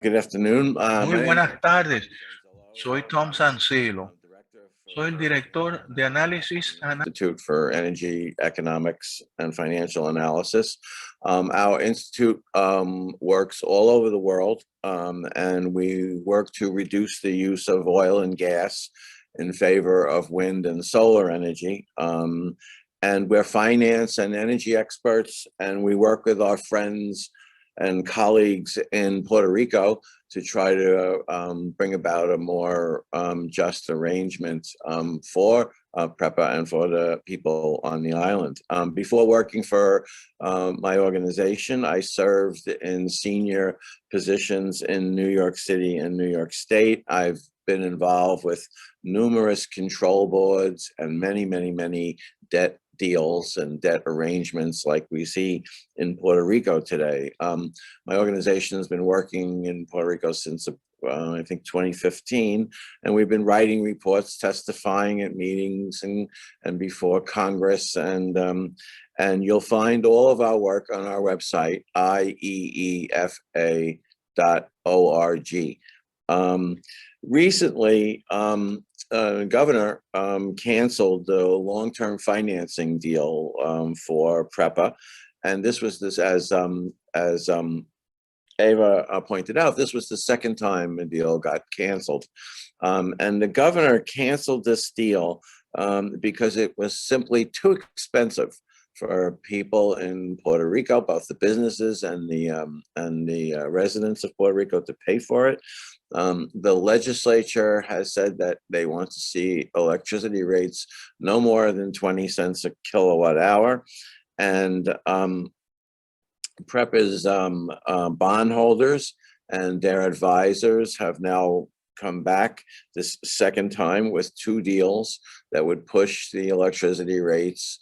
Good afternoon. Muy buenas tardes. Soy Tom Sanzillo. Soy el director de Análisis Institute for Energy, Economics, and Financial Analysis. Our institute works all over the world, and we work to reduce the use of oil and gas in favor of wind and solar energy. And we're finance and energy experts, and we work with our friends and colleagues in Puerto Rico to try to bring about a more just arrangement for PREPA and for the people on the island. Before working for my organization, I served in senior positions in New York City and New York State. I've been involved with numerous control boards and many debt deals and debt arrangements like we see in Puerto Rico today. My organization has been working in Puerto Rico since I think 2015, and we've been writing reports, testifying at meetings and before Congress, and you'll find all of our work on our website, IEEFA.org. Recently, the governor canceled the long-term financing deal for PREPA, and this was as Ava pointed out, this was the second time a deal got canceled, and the governor canceled this deal because it was simply too expensive for people in Puerto Rico, both the businesses and the residents of Puerto Rico, to pay for it. The legislature has said that they want to see electricity rates no more than 20 cents a kilowatt hour. And PREPA's bondholders and their advisors have now come back this second time with two deals that would push the electricity rates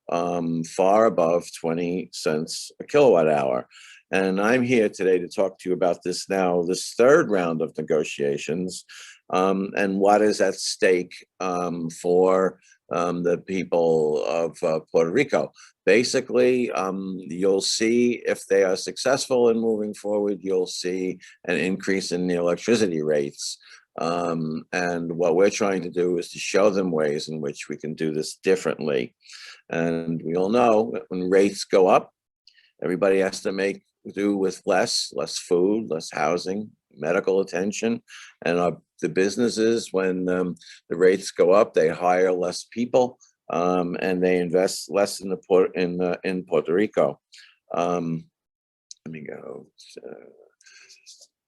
far above 20 cents a kilowatt hour. And I'm here today to talk to you about this third round of negotiations, and what is at stake for the people of Puerto Rico. Basically, you'll see if they are successful in moving forward, you'll see an increase in the electricity rates. And what we're trying to do is to show them ways in which we can do this differently. And we all know that when rates go up, everybody has to make do with less food, less housing, medical attention. And the businesses, when the rates go up, they hire less people, and they invest less in Puerto Rico. Let me go.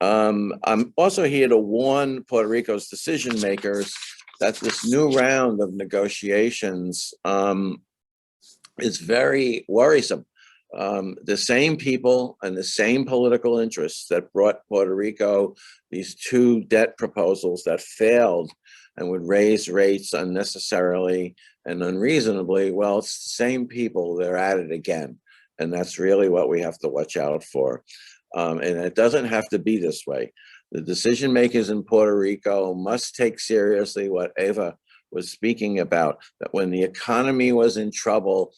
I'm also here to warn Puerto Rico's decision makers that this new round of negotiations is very worrisome. The same people and the same political interests that brought Puerto Rico these two debt proposals that failed and would raise rates unnecessarily and unreasonably, well, it's the same people, they're at it again. And that's really what we have to watch out for. And it doesn't have to be this way. The decision makers in Puerto Rico must take seriously what Ava was speaking about, that when the economy was in trouble,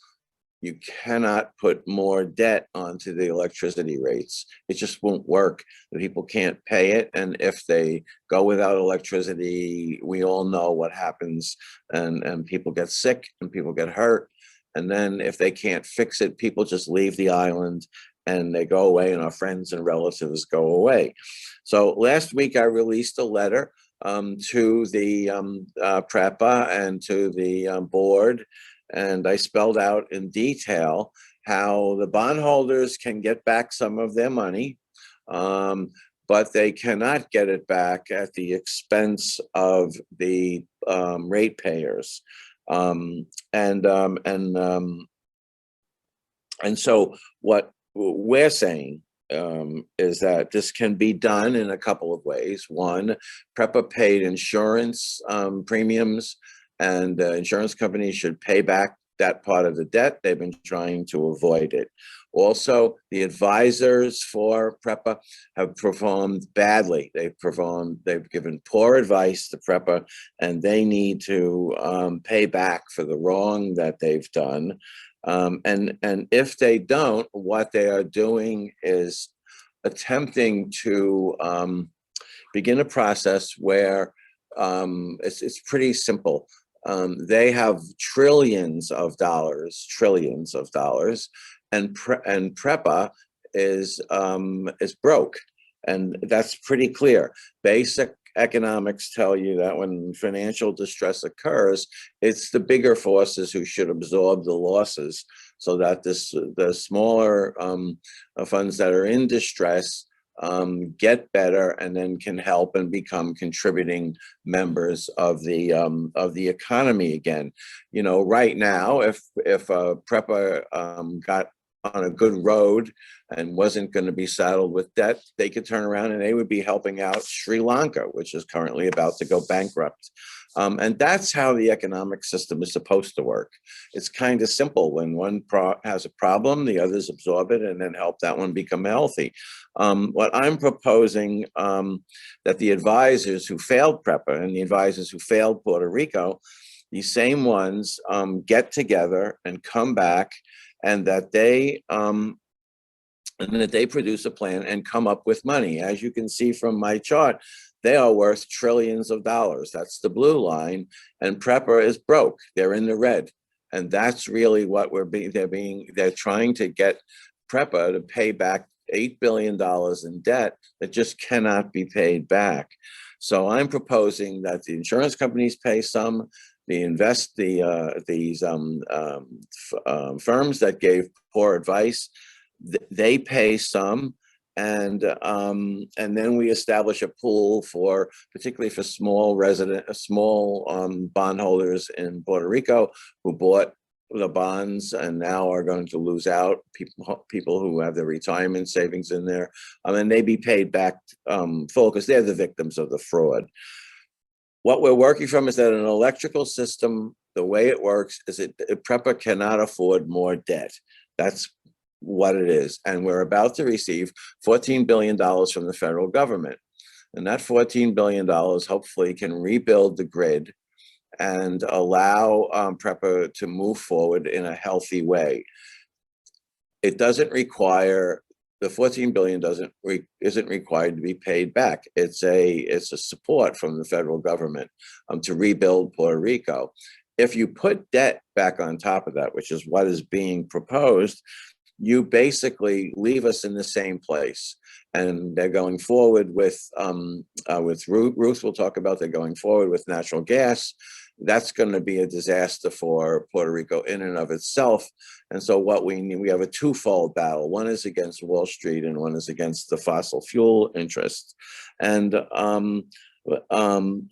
you cannot put more debt onto the electricity rates. It just won't work. The people can't pay it. And if they go without electricity, we all know what happens. And people get sick and people get hurt. And then if they can't fix it, people just leave the island and they go away, and our friends and relatives go away. So last week I released a letter to the PREPA and to the board, and I spelled out in detail how the bondholders can get back some of their money, but they cannot get it back at the expense of the ratepayers. And so what we're saying is that this can be done in a couple of ways. One, PREPA paid insurance premiums, and insurance companies should pay back that part of the debt. They've been trying to avoid it. Also, the advisors for PREPA have performed badly. They've given poor advice to PREPA, and they need to pay back for the wrong that they've done. And if they don't, what they are doing is attempting to begin a process where it's pretty simple. They have trillions of dollars, and PREPA is broke, and that's pretty clear. Basic economics tell you that when financial distress occurs, it's the bigger forces who should absorb the losses, so that the smaller funds that are in distress get better and then can help and become contributing members of the economy again. You know, right now, if PREPA got on a good road and wasn't going to be saddled with debt, they could turn around and they would be helping out Sri Lanka, which is currently about to go bankrupt. And that's how the economic system is supposed to work. It's kind of simple. When one has a problem, the others absorb it and then help that one become healthy. What I'm proposing, that the advisors who failed PREPA and the advisors who failed Puerto Rico, these same ones get together and come back, and that they produce a plan and come up with money. As you can see from my chart, they are worth trillions of dollars. That's the blue line, and PREPA is broke. They're in the red, and that's really what they're trying to get PREPA to pay back $8 billion in debt that just cannot be paid back. So I'm proposing that the insurance companies pay some, these firms that gave poor advice, they pay some, and then we establish a pool for, particularly for small bondholders in Puerto Rico who bought the bonds and now are going to lose out, people who have their retirement savings in there, and they be paid back full, because they're the victims of the fraud. What we're working from is that an electrical system, the way it works is PREPA cannot afford more debt. That's what it is. And we're about to receive $14 billion from the federal government. And that $14 billion hopefully can rebuild the grid and allow PREPA to move forward in a healthy way. It doesn't require, the $14 billion isn't required to be paid back. It's a support from the federal government to rebuild Puerto Rico. If you put debt back on top of that, which is what is being proposed, you basically leave us in the same place. And they're going forward with Ruth will talk about, they're going forward with natural gas. That's going to be a disaster for Puerto Rico in and of itself. And so what we need, we have a twofold battle. One is against Wall Street and one is against the fossil fuel interests. And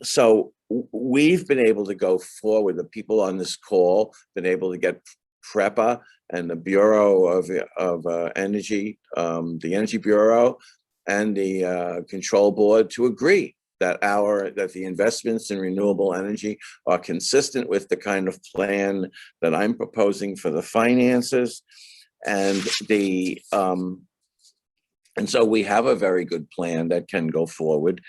so we've been able to go forward. The people on this call been able to get PREPA and the Bureau of Energy, the Energy Bureau, and the Control Board to agree that the investments in renewable energy are consistent with the kind of plan that I'm proposing for the finances, and so we have a very good plan that can go forward.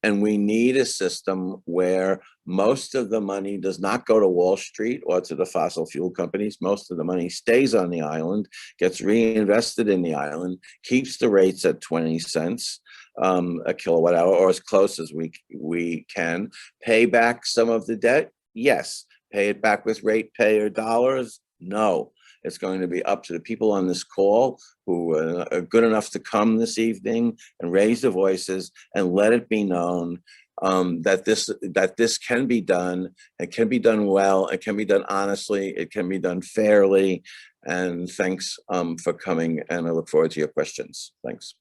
And we need a system where most of the money does not go to Wall Street or to the fossil fuel companies. Most of the money stays on the island, gets reinvested in the island, keeps the rates at 20 cents a kilowatt hour, or as close as we can. Pay back some of the debt? Yes. Pay it back with ratepayer dollars? No. It's going to be up to the people on this call who are good enough to come this evening and raise their voices and let it be known that this can be done. It can be done well. It can be done honestly. It can be done fairly. And thanks for coming. And I look forward to your questions. Thanks.